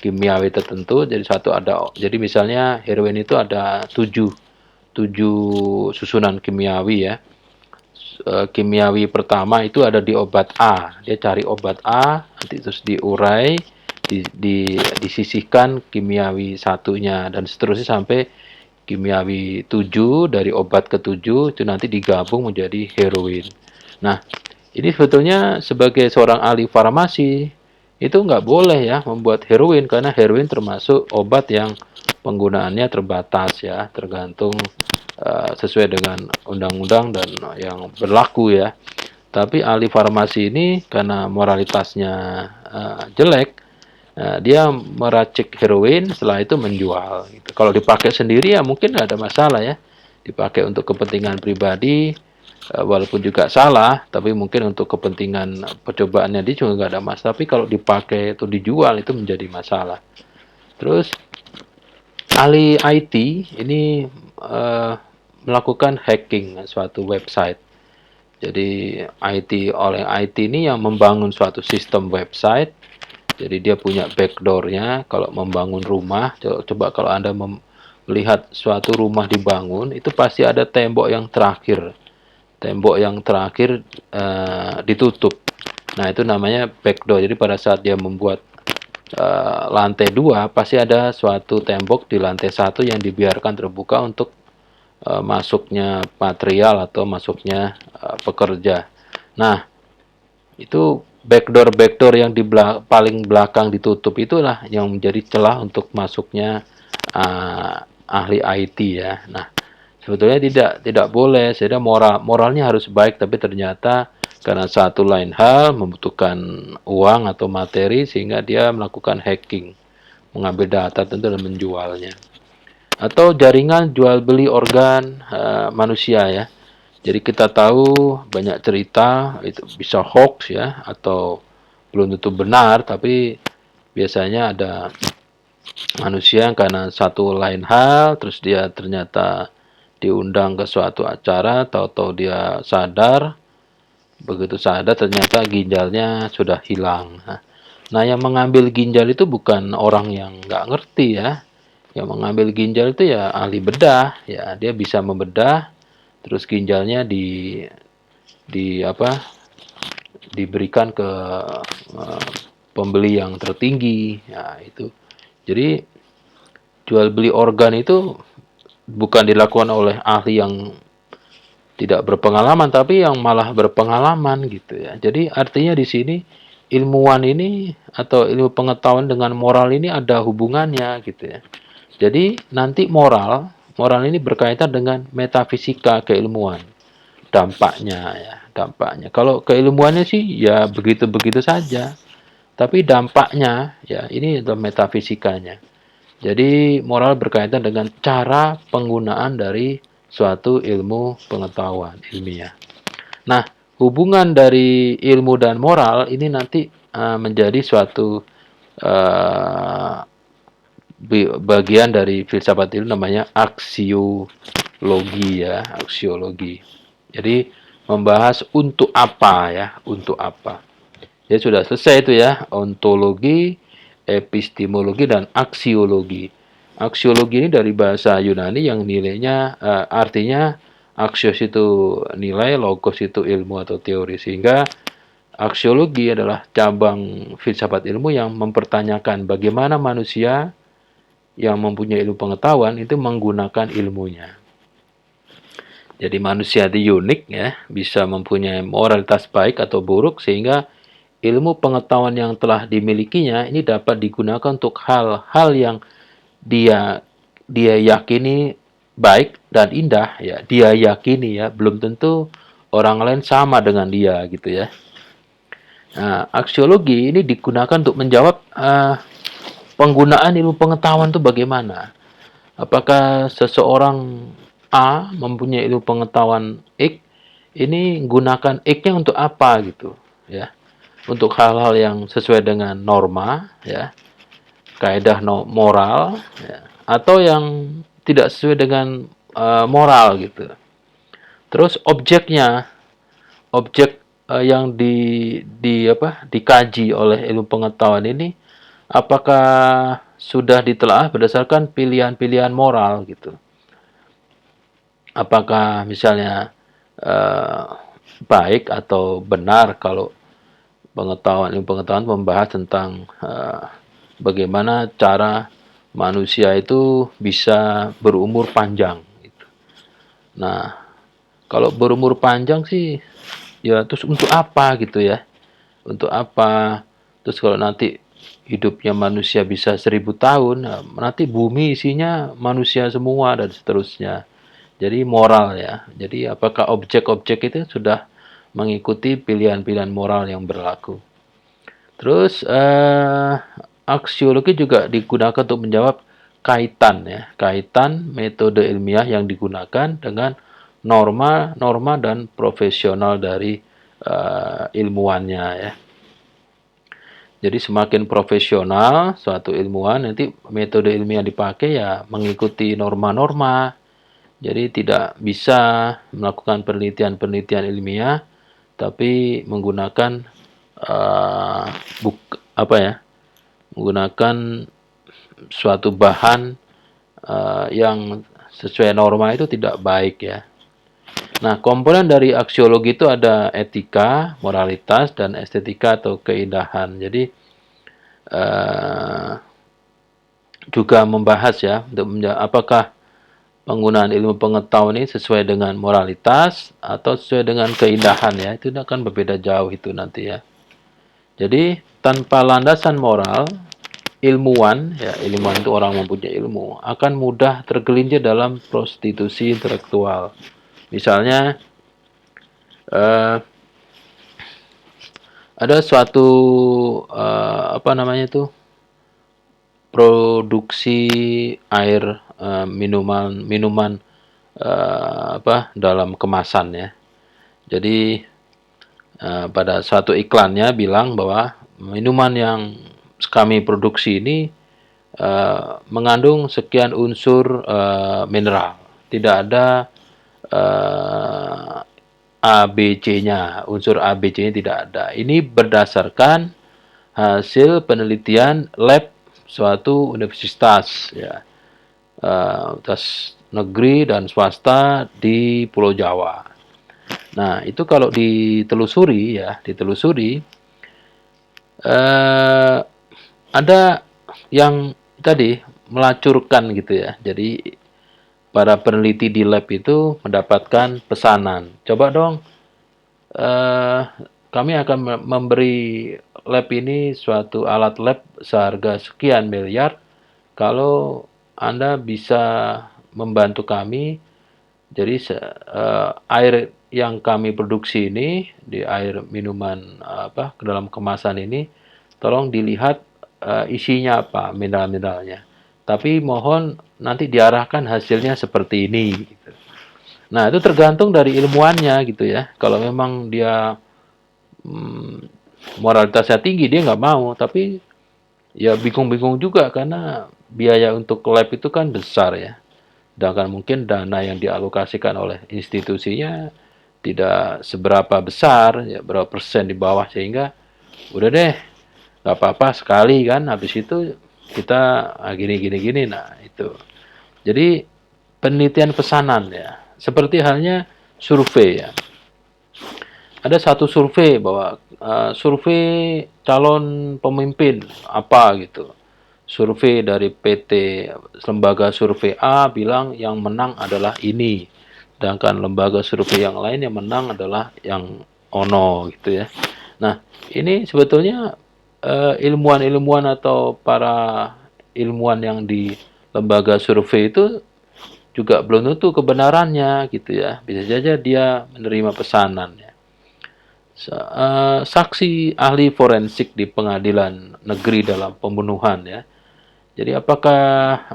kimiawi tertentu. Jadi misalnya heroin itu ada tujuh susunan kimiawi ya. Kimiawi pertama itu ada di obat A. Dia cari obat A, nanti terus diurai, disisihkan kimiawi satunya dan seterusnya sampai kimiawi 7, dari obat ke-7 itu nanti digabung menjadi heroin. Nah, ini sebetulnya sebagai seorang ahli farmasi itu nggak boleh ya membuat heroin karena heroin termasuk obat yang penggunaannya terbatas ya, tergantung sesuai dengan undang-undang dan yang berlaku ya. Tapi ahli farmasi ini karena moralitasnya jelek, dia meracik heroin, setelah itu menjual. Gitu. Kalau dipakai sendiri ya mungkin nggak ada masalah ya. Dipakai untuk kepentingan pribadi, walaupun juga salah, tapi mungkin untuk kepentingan percobaannya dia juga nggak ada masalah. Tapi kalau dipakai atau dijual itu menjadi masalah. Terus ahli IT ini melakukan hacking suatu website. Jadi oleh IT ini yang membangun suatu sistem website. Jadi dia punya backdoornya. Kalau membangun rumah, coba kalau Anda melihat suatu rumah dibangun, itu pasti ada tembok yang terakhir. Tembok yang terakhir ditutup. Nah itu namanya backdoor. Jadi pada saat dia membuat lantai 2, pasti ada suatu tembok di lantai 1 yang dibiarkan terbuka untuk masuknya material atau masuknya pekerja. Nah, itu backdoor yang di paling belakang ditutup itulah yang menjadi celah untuk masuknya ahli IT ya. Nah, sebetulnya tidak boleh. Saya moralnya harus baik, tapi ternyata karena satu lain hal membutuhkan uang atau materi sehingga dia melakukan hacking, mengambil data tentu dan menjualnya. Atau jaringan jual beli organ manusia ya. Jadi kita tahu banyak cerita itu bisa hoax ya atau belum tentu benar, tapi biasanya ada manusia yang karena satu lain hal terus dia ternyata diundang ke suatu acara, tahu-tahu dia sadar, begitu sadar ternyata ginjalnya sudah hilang. Nah, yang mengambil ginjal itu bukan orang yang nggak ngerti ya. Yang mengambil ginjal itu ya ahli bedah, ya dia bisa membedah, terus ginjalnya diberikan ke pembeli yang tertinggi, ya itu. Jadi jual beli organ itu bukan dilakukan oleh ahli yang tidak berpengalaman, tapi yang malah berpengalaman gitu ya. Jadi artinya di sini ilmuwan ini atau ilmu pengetahuan dengan moral ini ada hubungannya gitu ya. Jadi nanti moral ini berkaitan dengan metafisika keilmuan, dampaknya. Kalau keilmuannya sih ya begitu-begitu saja, tapi dampaknya ya ini adalah metafisikanya. Jadi moral berkaitan dengan cara penggunaan dari suatu ilmu pengetahuan ilmiah. Nah, hubungan dari ilmu dan moral ini nanti menjadi suatu uh, bagian dari filsafat ilmu namanya aksiologi ya, aksiologi. Jadi membahas untuk apa ya, untuk apa. Ya sudah selesai itu ya, ontologi, epistemologi dan aksiologi. Aksiologi ini dari bahasa Yunani yang nilainya artinya aksios itu nilai, logos itu ilmu atau teori, sehingga aksiologi adalah cabang filsafat ilmu yang mempertanyakan bagaimana manusia yang mempunyai ilmu pengetahuan itu menggunakan ilmunya. Jadi manusia itu unik ya, bisa mempunyai moralitas baik atau buruk, sehingga ilmu pengetahuan yang telah dimilikinya ini dapat digunakan untuk hal-hal yang dia dia yakini baik dan indah ya, dia yakini ya, belum tentu orang lain sama dengan dia gitu ya. Nah, aksiologi ini digunakan untuk menjawab penggunaan ilmu pengetahuan itu bagaimana. Apakah seseorang A mempunyai ilmu pengetahuan X, ini gunakan X-nya untuk apa gitu ya. Untuk hal-hal yang sesuai dengan norma ya, kaidah moral ya, atau yang tidak sesuai dengan moral gitu. Terus objek yang dikaji oleh ilmu pengetahuan ini apakah sudah ditelaah berdasarkan pilihan-pilihan moral gitu. Apakah misalnya baik atau benar kalau ilmu pengetahuan membahas tentang bagaimana cara manusia itu bisa berumur panjang gitu. Nah, kalau berumur panjang sih ya terus untuk apa gitu ya? Untuk apa? Terus kalau nanti hidupnya manusia bisa 1000 tahun, nah, nanti bumi isinya manusia semua dan seterusnya. Jadi moral ya. Jadi apakah objek-objek itu sudah mengikuti pilihan-pilihan moral yang berlaku. Terus aksiologi juga digunakan untuk menjawab kaitan ya, kaitan metode ilmiah yang digunakan dengan norma dan profesional dari ilmuwannya ya. Jadi semakin profesional suatu ilmuwan, nanti metode ilmiah dipakai ya mengikuti norma-norma. Jadi tidak bisa melakukan penelitian-penelitian ilmiah, tapi menggunakan uh, menggunakan suatu bahan yang sesuai norma itu tidak baik ya. Nah, komponen dari aksiologi itu ada etika, moralitas, dan estetika atau keindahan. Jadi juga membahas ya, untuk apakah penggunaan ilmu pengetahuan ini sesuai dengan moralitas atau sesuai dengan keindahan ya. Itu akan berbeda jauh itu nanti ya. Jadi tanpa landasan moral, ilmuwan itu orang mempunyai ilmu, akan mudah tergelincir dalam prostitusi intelektual. Misalnya ada suatu produksi air minuman dalam kemasan ya. Jadi pada suatu iklannya bilang bahwa minuman yang kami produksi ini mengandung sekian unsur mineral. Tidak ada ABC-nya, unsur ABC-nya tidak ada. Ini berdasarkan hasil penelitian lab suatu universitas ya, universitas negeri dan swasta di Pulau Jawa. Nah, itu kalau ditelusuri ada yang tadi melacurkan gitu ya. Jadi para peneliti di lab itu mendapatkan pesanan. Coba dong, kami akan memberi lab ini suatu alat lab seharga sekian miliar kalau Anda bisa membantu kami. Jadi air yang kami produksi ini, di air minuman ke dalam kemasan ini, tolong dilihat isinya apa, mineral-mineralnya. Tapi mohon nanti diarahkan hasilnya seperti ini gitu. Nah, itu tergantung dari ilmuannya gitu ya. Kalau memang dia mm, moralitasnya tinggi, dia nggak mau. Tapi ya bingung-bingung juga karena biaya untuk lab itu kan besar ya. Sedangkan mungkin dana yang dialokasikan oleh institusinya tidak seberapa besar, ya berapa persen di bawah, sehingga udah deh nggak apa-apa sekali kan, habis itu kita gini gini gini. Nah itu jadi penelitian pesanan ya, seperti halnya survei ya. Ada satu survei bahwa survei calon pemimpin apa gitu, survei dari PT lembaga survei A bilang yang menang adalah ini, sedangkan lembaga survei yang lain yang menang adalah yang ono gitu ya. Nah, ini sebetulnya ilmuwan-ilmuwan atau para ilmuwan yang di lembaga survei itu juga belum tentu kebenarannya gitu ya. Bisa saja dia menerima pesanan ya. Saksi ahli forensik di pengadilan negeri dalam pembunuhan ya. Jadi apakah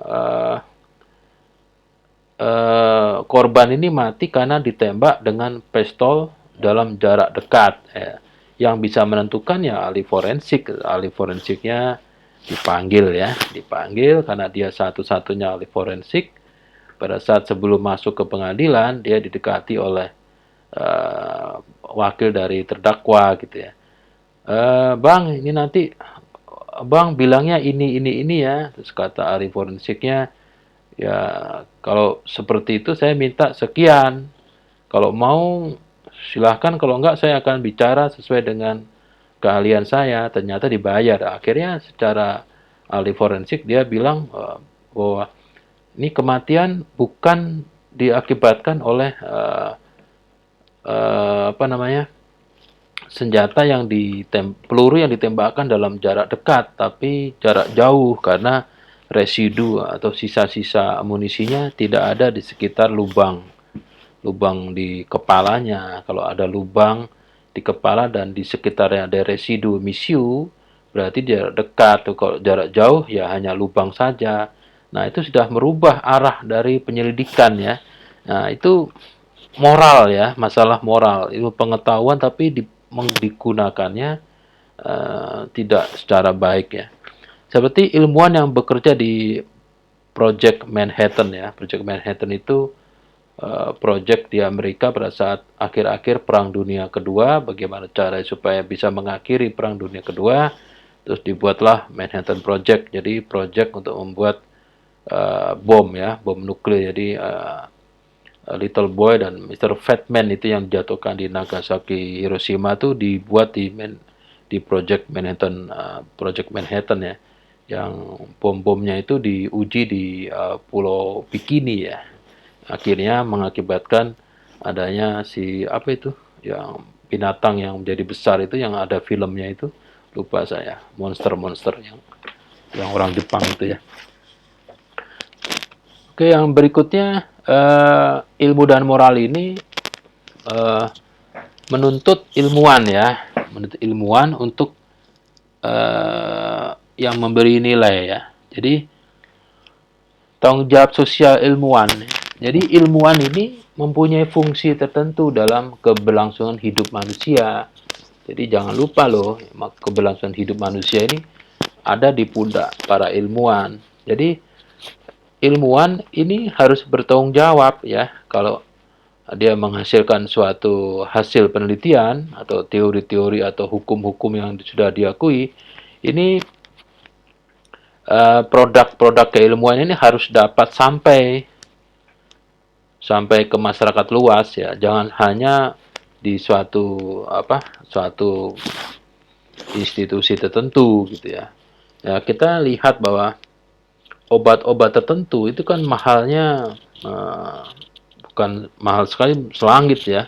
korban ini mati karena ditembak dengan pistol dalam jarak dekat ya. Yang bisa menentukan ya ahli forensik. Ahli forensiknya dipanggil ya, dipanggil karena dia satu-satunya ahli forensik. Pada saat sebelum masuk ke pengadilan, dia didekati oleh wakil dari terdakwa gitu ya. Bang, ini nanti Bang bilangnya ini ya. Terus kata ahli forensiknya, ya kalau seperti itu saya minta sekian. Kalau mau silahkan, kalau enggak saya akan bicara sesuai dengan keahlian saya. Ternyata dibayar. Akhirnya secara ahli forensik dia bilang bahwa ini kematian bukan diakibatkan oleh apa namanya, senjata yang peluru yang ditembakkan dalam jarak dekat, tapi jarak jauh karena residu atau sisa-sisa amunisinya tidak ada di sekitar lubang di kepalanya. Kalau ada lubang di kepala dan di sekitarnya ada residu misiu, berarti jarak dekat. Kalau jarak jauh ya hanya lubang saja. Nah, itu sudah merubah arah dari penyelidikan ya. Nah, itu moral ya, masalah moral. Itu pengetahuan tapi digunakannya tidak secara baik ya. Seperti ilmuwan yang bekerja di Project Manhattan ya. Project Manhattan itu project di Amerika pada saat akhir-akhir Perang Dunia Kedua, bagaimana cara supaya bisa mengakhiri Perang Dunia Kedua, terus dibuatlah Manhattan Project. Jadi project untuk membuat bom ya, bom nuklir. Jadi Little Boy dan Mr. Fatman itu yang dijatuhkan di Nagasaki, Hiroshima itu dibuat di Project Manhattan ya, yang bom-bomnya itu diuji di Pulau Bikini ya. Akhirnya mengakibatkan adanya si apa itu, yang binatang yang menjadi besar itu, yang ada filmnya itu, lupa saya, monster-monster yang orang Jepang itu ya. Oke, yang berikutnya ilmu dan moral ini menuntut ilmuwan ya, menuntut ilmuwan untuk yang memberi nilai ya. Jadi tanggung jawab sosial ilmuwan. Jadi ilmuwan ini mempunyai fungsi tertentu dalam keberlangsungan hidup manusia. Jadi jangan lupa loh, keberlangsungan hidup manusia ini ada di pundak para ilmuwan. Jadi ilmuwan ini harus bertanggung jawab ya, kalau dia menghasilkan suatu hasil penelitian atau teori-teori atau hukum-hukum yang sudah diakui, ini produk-produk keilmuan ini harus dapat sampai ke masyarakat luas ya, jangan hanya di suatu institusi tertentu gitu ya. Ya, kita lihat bahwa obat-obat tertentu itu kan mahalnya bukan mahal sekali, selangit ya.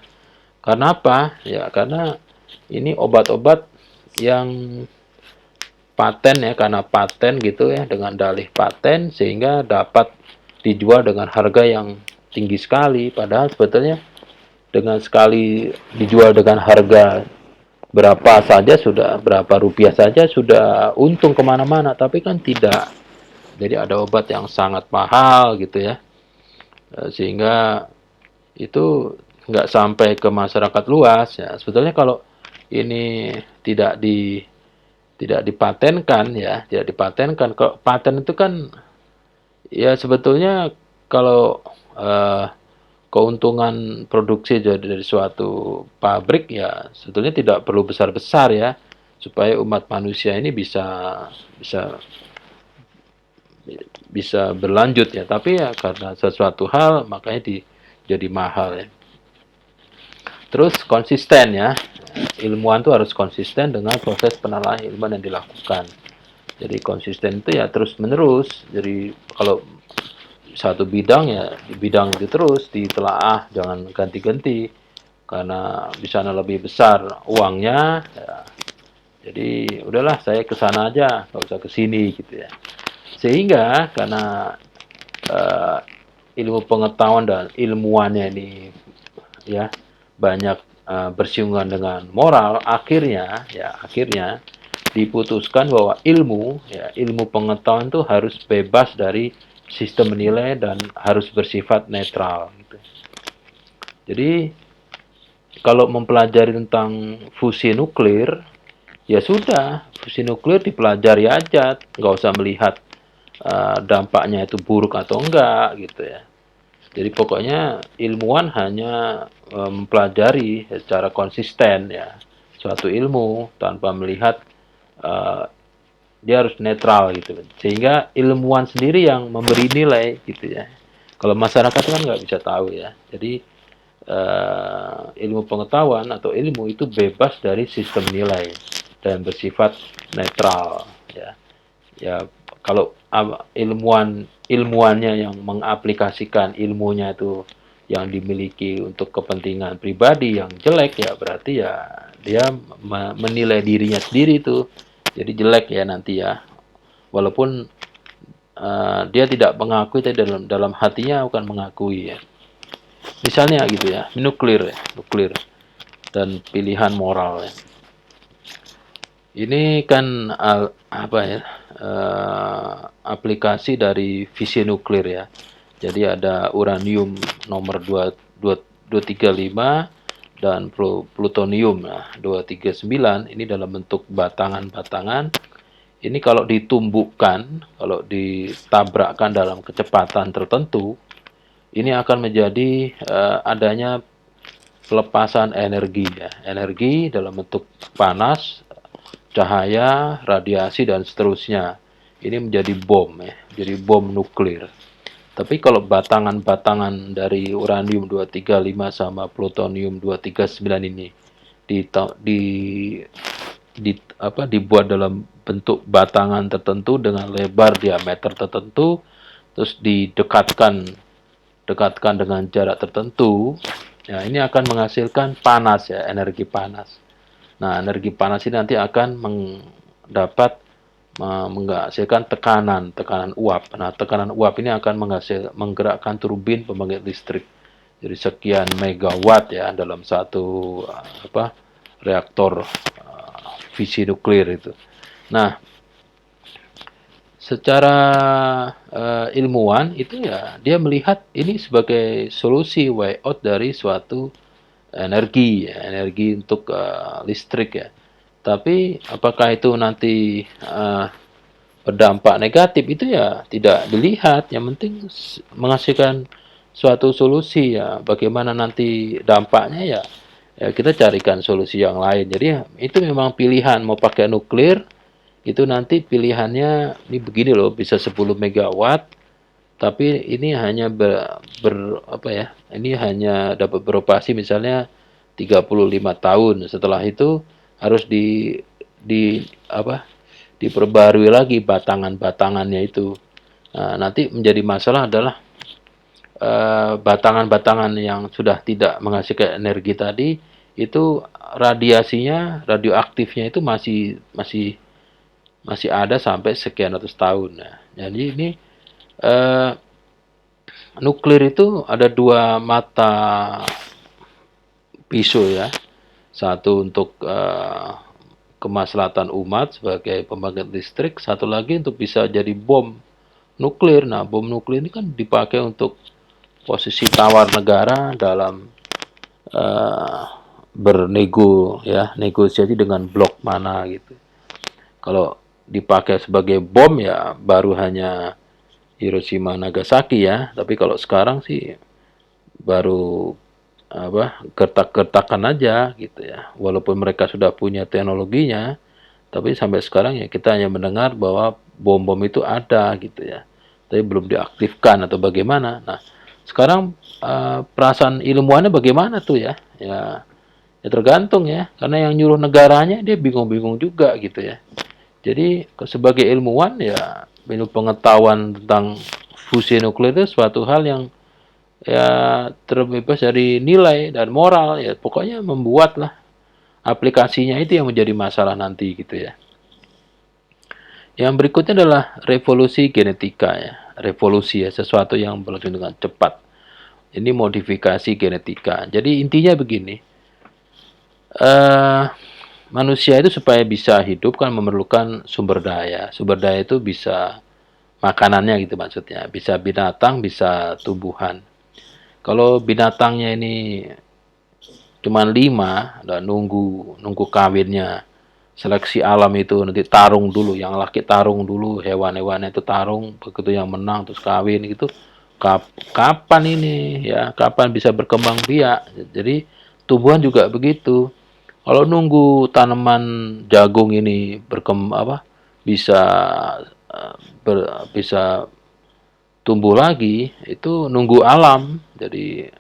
Karena apa? Ya karena ini obat-obat yang paten ya, karena paten gitu ya, dengan dalih paten sehingga dapat dijual dengan harga yang tinggi sekali. Padahal sebetulnya dengan sekali dijual dengan harga berapa rupiah saja sudah untung kemana-mana, tapi kan tidak. Jadi ada obat yang sangat mahal gitu ya, sehingga itu nggak sampai ke masyarakat luas ya. Sebetulnya kalau ini tidak dipatenkan ya, tidak dipatenkan. Kalau paten itu kan ya sebetulnya kalau eh, keuntungan produksi dari suatu pabrik ya sebetulnya tidak perlu besar-besar ya, supaya umat manusia ini bisa bisa bisa berlanjut ya. Tapi ya karena sesuatu hal makanya jadi mahal ya. Terus konsisten ya. Ilmuwan itu harus konsisten dengan proses penelaahan ilmuwan yang dilakukan. Jadi konsisten itu ya terus menerus. Jadi kalau satu bidang ya di bidang itu terus ditelaah, jangan ganti-ganti karena bisa lebih besar uangnya ya. Jadi udahlah saya ke sana aja, nggak usah ke sini gitu ya. Sehingga karena eh, ilmu pengetahuan dan ilmuwannya ini ya banyak bersinggungan dengan moral, akhirnya diputuskan bahwa ilmu pengetahuan itu harus bebas dari sistem menilai dan harus bersifat netral gitu. Jadi kalau mempelajari tentang fusi nuklir ya sudah, fusi nuklir dipelajari aja, nggak usah melihat dampaknya itu buruk atau enggak gitu ya. Jadi pokoknya ilmuwan hanya mempelajari secara konsisten ya suatu ilmu tanpa melihat uh, dia harus netral gitu. Sehingga ilmuwan sendiri yang memberi nilai gitu ya. Kalau masyarakat kan nggak bisa tahu ya. Jadi ilmu pengetahuan atau ilmu itu bebas dari sistem nilai dan bersifat netral ya. Ya kalau ilmuannya yang mengaplikasikan ilmunya itu yang dimiliki untuk kepentingan pribadi yang jelek ya berarti ya dia menilai dirinya sendiri itu jadi jelek ya nanti ya, walaupun dia tidak mengakui tapi dalam hatinya akan mengakui ya. Misalnya gitu ya, nuklir dan pilihan moral ya. Ini kan apa ya? Aplikasi dari fisi nuklir ya. Jadi ada uranium nomor 235 dan plutonium 239 ini dalam bentuk batangan-batangan. Ini kalau ditumbuhkan, kalau ditabrakkan dalam kecepatan tertentu, ini akan menjadi adanya pelepasan energi ya. Energi dalam bentuk panas, cahaya, radiasi dan seterusnya. Ini menjadi bom ya, jadi bom nuklir. Tapi kalau batangan-batangan dari uranium 235 sama plutonium 239 ini di, di, dibuat dalam bentuk batangan tertentu dengan lebar diameter tertentu, terus dekatkan dengan jarak tertentu, ya ini akan menghasilkan panas ya, energi panas. Nah, energi panas ini nanti akan mendapat menghasilkan tekanan uap. Nah, tekanan uap ini akan menggerakkan turbin pembangkit listrik. Jadi sekian megawatt ya dalam satu reaktor fisi nuklir itu. Nah, secara ilmuwan itu ya dia melihat ini sebagai solusi way out dari suatu energi ya, energi untuk listrik ya. Tapi apakah itu nanti berdampak negatif itu ya tidak dilihat. Yang penting menghasilkan suatu solusi ya. Bagaimana nanti dampaknya ya, ya kita carikan solusi yang lain. Jadi ya, itu memang pilihan mau pakai nuklir itu nanti pilihannya ini begini loh, bisa 10 megawatt tapi ini hanya ini hanya dapat beroperasi misalnya 35 tahun. Setelah itu harus di apa diperbarui lagi batangan-batangannya itu. Nah, nanti menjadi masalah adalah batangan-batangan yang sudah tidak menghasilkan energi tadi itu radiasinya, radioaktifnya itu masih masih masih ada sampai sekian ratus tahun. Nah, jadi ini eh, nuklir itu ada dua mata pisau ya. Satu untuk kemaslahatan umat sebagai pembangkit listrik, satu lagi untuk bisa jadi bom nuklir. Nah, bom nuklir ini kan dipakai untuk posisi tawar negara dalam bernego ya, negosiasi dengan blok mana gitu. Kalau dipakai sebagai bom ya baru hanya Hiroshima Nagasaki ya, tapi kalau sekarang sih baru gertak-gertakan aja gitu ya. Walaupun mereka sudah punya teknologinya, tapi sampai sekarang ya kita hanya mendengar bahwa bom-bom itu ada gitu ya. Tapi belum diaktifkan atau bagaimana. Nah, sekarang perasaan ilmuwannya bagaimana tuh ya? Ya tergantung ya, karena yang nyuruh negaranya dia bingung-bingung juga gitu ya. Jadi sebagai ilmuwan ya, ilmu pengetahuan tentang fusi nuklir itu suatu hal yang ya terbebas dari nilai dan moral ya, pokoknya membuatlah aplikasinya itu yang menjadi masalah nanti gitu ya. Yang berikutnya adalah revolusi genetika ya, revolusi ya, sesuatu yang berlangsung dengan cepat. Ini modifikasi genetika. Jadi intinya begini, manusia itu supaya bisa hidup kan memerlukan sumber daya. Sumber daya itu bisa makanannya gitu maksudnya, bisa binatang, bisa tumbuhan. Kalau binatangnya ini cuma 5 dan nunggu kawinnya, seleksi alam itu nanti tarung dulu, yang laki tarung dulu, hewan-hewannya itu tarung, begitu yang menang terus kawin gitu. Kapan ini ya, kapan bisa berkembang biak. Jadi tumbuhan juga begitu. Kalau nunggu tanaman jagung ini bisa bisa tumbuh lagi, itu nunggu alam. Jadi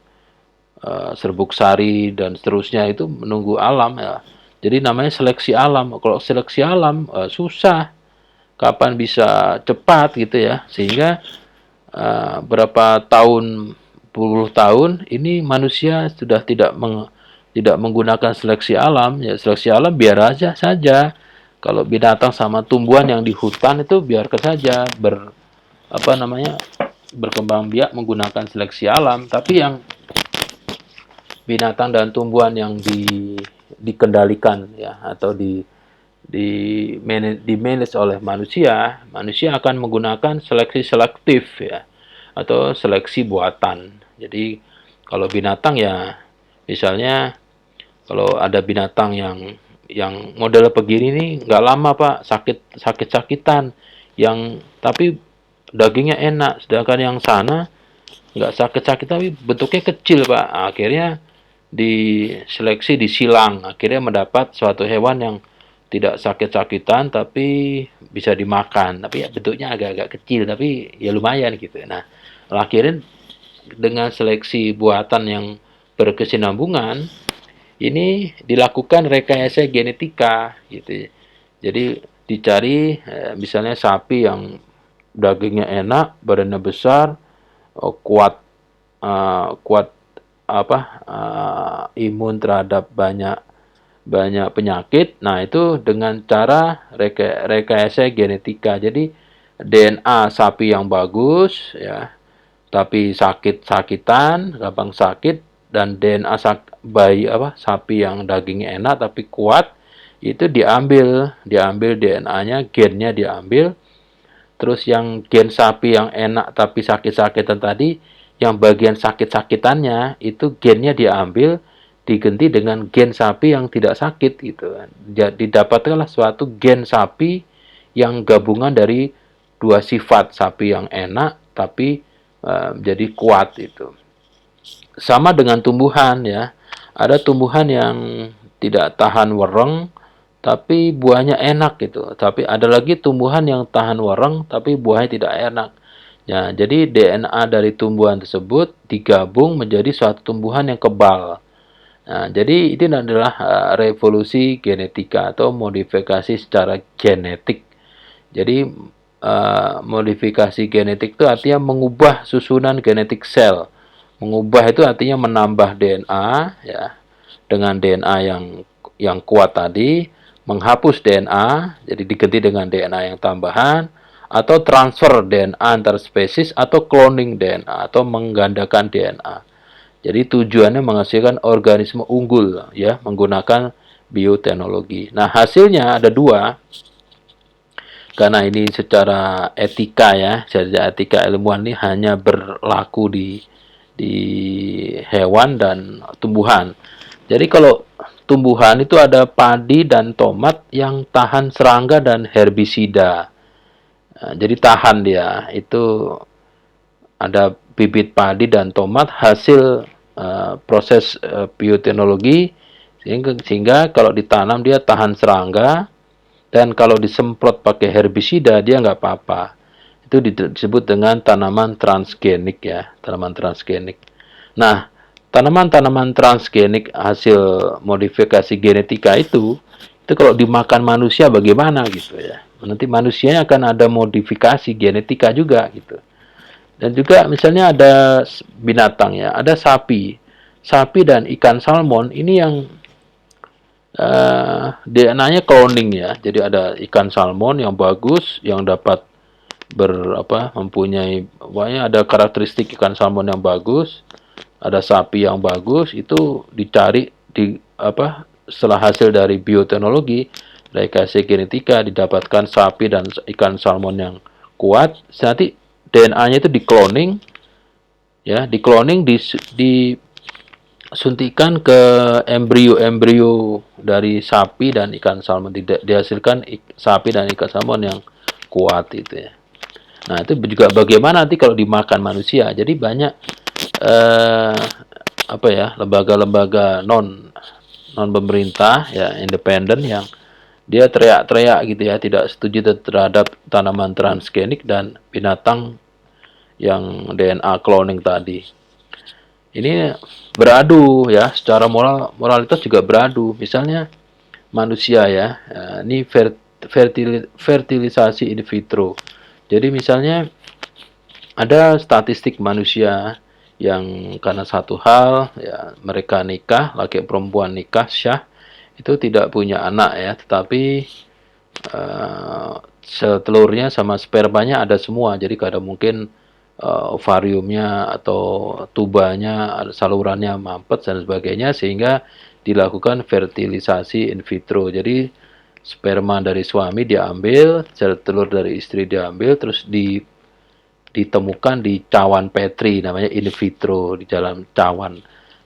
serbuk sari dan seterusnya itu menunggu alam ya. Jadi namanya seleksi alam. Kalau seleksi alam susah. Kapan bisa cepat gitu ya. Sehingga berapa tahun, puluh tahun ini manusia sudah tidak menggunakan seleksi alam. Ya seleksi alam biar aja saja. Kalau binatang sama tumbuhan yang di hutan itu biarkan saja berkembang biak menggunakan seleksi alam. Tapi yang binatang dan tumbuhan yang dikendalikan ya atau di manage oleh manusia, manusia akan menggunakan seleksi selektif ya atau seleksi buatan. Jadi kalau binatang ya misalnya kalau ada binatang yang model begini nih nggak lama Pak, sakit-sakitan yang tapi dagingnya enak, sedangkan yang sana nggak sakit-sakit tapi bentuknya kecil Pak. Akhirnya diseleksi, disilang, akhirnya mendapat suatu hewan yang tidak sakit-sakitan tapi bisa dimakan, tapi ya bentuknya agak-agak kecil tapi ya lumayan gitu. Nah, akhirnya dengan seleksi buatan yang berkesinambungan ini dilakukan rekayasa genetika gitu. Jadi dicari misalnya sapi yang dagingnya enak, badannya besar, kuat kuat imun terhadap banyak penyakit. Nah, itu dengan cara rekayasa genetika. Jadi DNA sapi yang bagus ya, tapi sakit-sakitan, gampang sakit, dan DNA sapi yang dagingnya enak tapi kuat itu diambil DNA-nya, gennya diambil. Terus yang gen sapi yang enak tapi sakit-sakitan tadi, yang bagian sakit-sakitannya itu gennya diambil, diganti dengan gen sapi yang tidak sakit gitu kan. Jadi dapatkanlah suatu gen sapi yang gabungan dari dua sifat, sapi yang enak tapi jadi kuat itu. Sama dengan tumbuhan ya. Ada tumbuhan yang tidak tahan wereng tapi buahnya enak gitu. Tapi ada lagi tumbuhan yang tahan wereng tapi buahnya tidak enak. Ya, jadi DNA dari tumbuhan tersebut digabung menjadi suatu tumbuhan yang kebal. Nah, jadi ini adalah revolusi genetika atau modifikasi secara genetik. Jadi modifikasi genetik itu artinya mengubah susunan genetik sel. Mengubah itu artinya menambah DNA ya dengan DNA yang kuat tadi, menghapus DNA jadi diganti dengan DNA yang tambahan, atau transfer DNA antar spesies, atau cloning DNA atau menggandakan DNA. Jadi tujuannya menghasilkan organisme unggul ya menggunakan bioteknologi. Nah, hasilnya ada dua. Karena ini secara etika ya, secara etika ilmuwan ini hanya berlaku di di hewan dan tumbuhan. Jadi kalau tumbuhan itu ada padi dan tomat yang tahan serangga dan herbisida. Nah, jadi tahan dia. Itu ada bibit padi dan tomat hasil proses bioteknologi sehingga kalau ditanam dia tahan serangga, dan kalau disemprot pakai herbisida dia nggak apa-apa. Itu disebut dengan tanaman transgenik ya, tanaman transgenik. Nah, tanaman-tanaman transgenik hasil modifikasi genetika itu kalau dimakan manusia bagaimana gitu ya. Nanti manusianya akan ada modifikasi genetika juga gitu. Dan juga misalnya ada binatang ya, ada sapi. Sapi dan ikan salmon ini yang DNA-nya cloning ya. Jadi ada ikan salmon yang bagus yang dapat mempunyai pokoknya ada karakteristik ikan salmon yang bagus, ada sapi yang bagus, itu dicari setelah hasil dari bioteknologi dari hasil genetika didapatkan sapi dan ikan salmon yang kuat. Nanti DNA-nya itu dikloning ya, disuntikan ke embrio-embrio dari sapi dan ikan salmon, dihasilkan sapi dan ikan salmon yang kuat itu ya. Nah, itu juga bagaimana nanti kalau dimakan manusia. Jadi banyak lembaga-lembaga non pemerintah ya, independen, yang dia teriak-teriak gitu ya, tidak setuju terhadap tanaman transgenik dan binatang yang DNA cloning tadi. Ini beradu ya, secara moralitas juga beradu. Misalnya manusia ya, ini fertilisasi in vitro. Jadi misalnya ada statistik manusia yang karena satu hal ya, mereka nikah, laki perempuan nikah syah, itu tidak punya anak ya, tetapi sel telurnya sama spermanya ada semua. Jadi kadang mungkin ovariumnya atau tubanya, salurannya mampet dan sebagainya, sehingga dilakukan fertilisasi in vitro. Jadi sperma dari suami diambil, sel telur dari istri diambil, terus ditemukan di cawan Petri, namanya in vitro, di dalam cawan.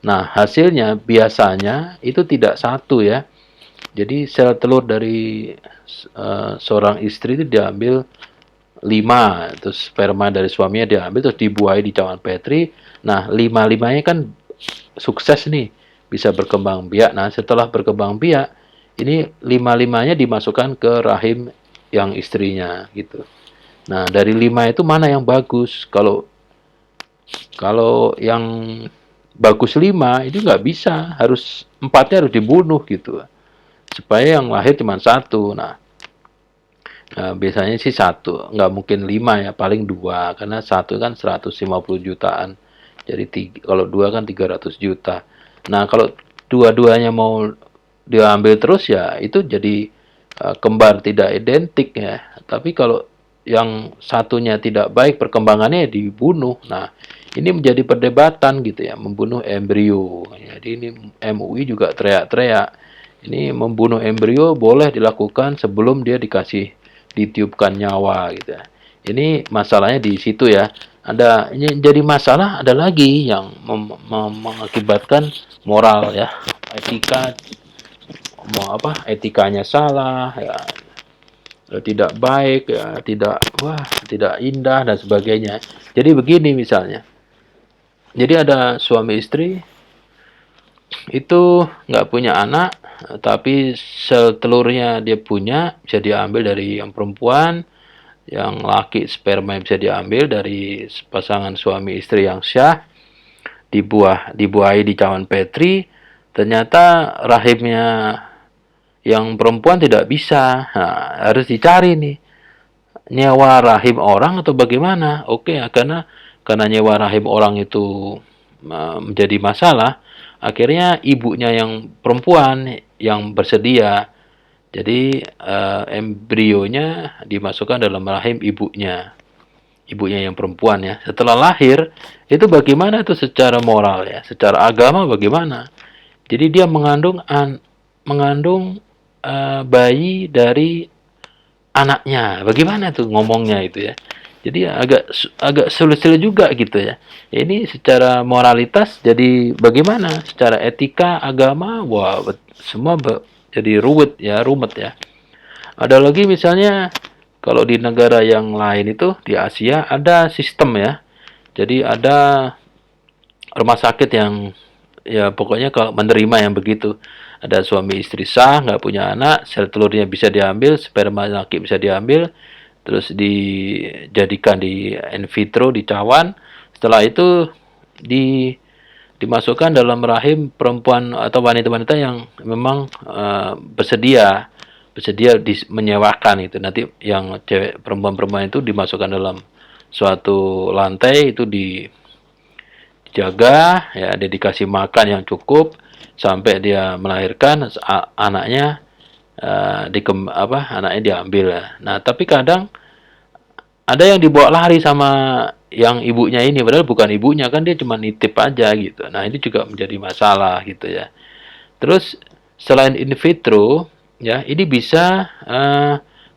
Nah, hasilnya biasanya itu tidak satu ya. Jadi sel telur dari seorang istri itu diambil 5, terus sperma dari suaminya diambil, terus dibuahi di cawan Petri. Nah, 5-5-nya kan sukses nih, bisa berkembang biak. Nah, setelah berkembang biak, ini 5-5-nya dimasukkan ke rahim yang istrinya gitu. Nah, dari 5 itu mana yang bagus? Kalau yang bagus 5 itu nggak bisa, harus 4-nya harus dibunuh gitu, supaya yang lahir cuma 1. Nah, biasanya sih 1, nggak mungkin 5 ya, paling 2, karena 1 kan 150 jutaan. Jadi kalau 2 kan 300 juta. Nah, kalau dua-duanya mau diambil terus ya, itu jadi kembar tidak identik ya. Tapi kalau yang satunya tidak baik perkembangannya, dibunuh. Nah, ini menjadi perdebatan gitu ya, membunuh embrio. Jadi ini MUI juga teriak-teriak. Ini membunuh embrio boleh dilakukan sebelum dia ditiupkan nyawa gitu ya. Ini masalahnya di situ ya. Ini jadi masalah, ada lagi yang mengakibatkan moral ya, etikanya salah ya, tidak baik ya, tidak indah dan sebagainya. Jadi begini misalnya, jadi ada suami istri itu nggak punya anak, tapi sel telurnya dia punya, bisa diambil dari yang perempuan, yang laki sperma bisa diambil dari pasangan suami istri yang syah, dibuahi di cawan Petri. Ternyata rahimnya yang perempuan tidak bisa. Nah, harus dicari nih, nyewa rahim orang atau bagaimana. Oke, karena nyewa rahim orang itu menjadi masalah, akhirnya ibunya yang perempuan yang bersedia. Jadi embrionya dimasukkan dalam rahim ibunya yang perempuan ya. Setelah lahir, itu bagaimana itu secara moral ya, secara agama bagaimana? Jadi dia mengandung bayi dari anaknya. Bagaimana tuh ngomongnya itu ya? Jadi agak sulit-sulit juga gitu ya. Ini secara moralitas jadi bagaimana? Secara etika, agama, wah semua jadi rumit ya. Ada lagi misalnya kalau di negara yang lain itu di Asia ada sistem ya. Jadi ada rumah sakit yang ya pokoknya kalau menerima yang begitu. Ada suami istri sah, nggak punya anak, sel telurnya bisa diambil, sperma laki bisa diambil, terus dijadikan di in vitro, di cawan. Setelah itu di dimasukkan dalam rahim perempuan atau wanita-wanita yang memang bersedia bersedia menyewakan itu. Nanti yang cewek perempuan-perempuan itu dimasukkan dalam suatu lantai itu dijaga ya, dia dikasih makan yang cukup sampai dia melahirkan anaknya anaknya diambil ya. Nah, tapi kadang ada yang dibawa lari sama yang ibunya ini padahal bukan ibunya, kan dia cuma nitip aja gitu. Nah, ini juga menjadi masalah gitu ya. Terus selain in vitro ya, ini bisa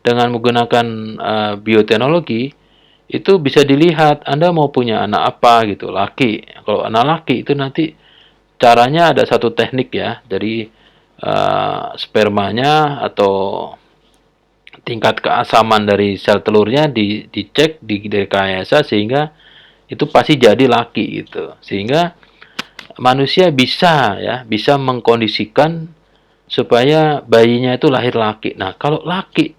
dengan menggunakan bioteknologi itu bisa dilihat Anda mau punya anak apa gitu, laki. Kalau anak laki itu nanti caranya ada satu teknik ya, dari spermanya atau tingkat keasaman dari sel telurnya dicek di rekayasa sehingga itu pasti jadi laki gitu. Sehingga manusia bisa mengkondisikan supaya bayinya itu lahir laki. Nah, kalau laki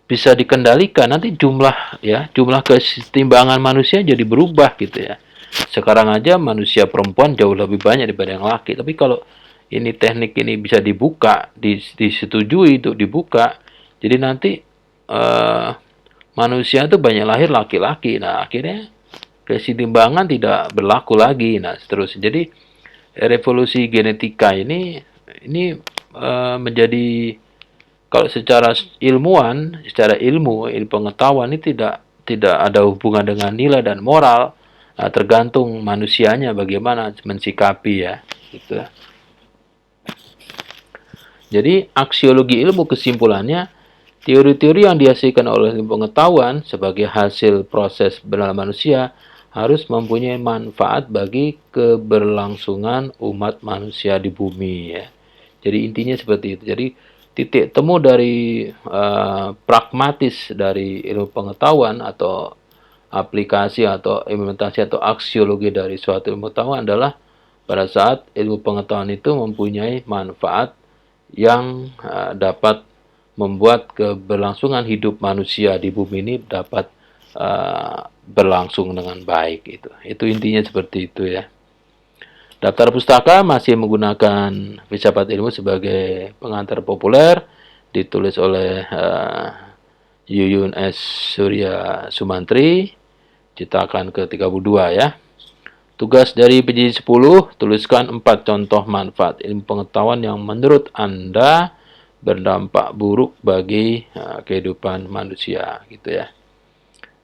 bisa dikendalikan, nanti jumlah kesetimbangan manusia jadi berubah gitu ya. Sekarang aja manusia perempuan jauh lebih banyak daripada yang laki. Tapi kalau ini teknik ini bisa dibuka, disetujui untuk dibuka, jadi nanti eh, manusia itu banyak lahir laki-laki. Nah, akhirnya kesetimbangan tidak berlaku lagi. Nah, seterusnya. Jadi revolusi genetika ini menjadi, kalau secara ilmu pengetahuan ini tidak ada hubungan dengan nilai dan moral. Nah, tergantung manusianya bagaimana mensikapi ya. Gitu. Jadi aksiologi ilmu kesimpulannya, teori-teori yang dihasilkan oleh ilmu pengetahuan sebagai hasil proses dalam manusia harus mempunyai manfaat bagi keberlangsungan umat manusia di bumi ya. Jadi intinya seperti itu. Jadi titik temu dari pragmatis dari ilmu pengetahuan atau aplikasi atau implementasi atau aksiologi dari suatu ilmu pengetahuan adalah pada saat ilmu pengetahuan itu mempunyai manfaat yang dapat membuat keberlangsungan hidup manusia di bumi ini dapat berlangsung dengan baik. Itu intinya seperti itu ya. Daftar pustaka masih menggunakan filsafat ilmu sebagai pengantar populer, ditulis oleh Yuyun S. Surya Sumantri, cetakan ke-32 ya. Tugas dari PJJ 10, tuliskan 4 contoh manfaat ilmu pengetahuan yang menurut Anda berdampak buruk bagi kehidupan manusia gitu ya.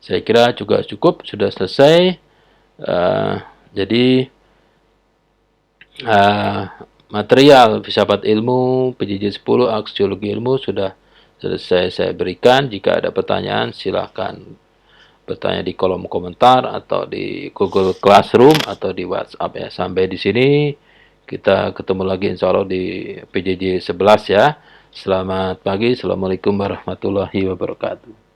Saya kira juga cukup, sudah selesai. Jadi material filsafat ilmu PJJ 10 aksiologi ilmu sudah selesai saya berikan. Jika ada pertanyaan silahkan bertanya di kolom komentar atau di Google Classroom atau di WhatsApp ya. Sampai di sini kita ketemu lagi insya Allah di PJJ 11 ya. Selamat pagi. Assalamualaikum warahmatullahi wabarakatuh.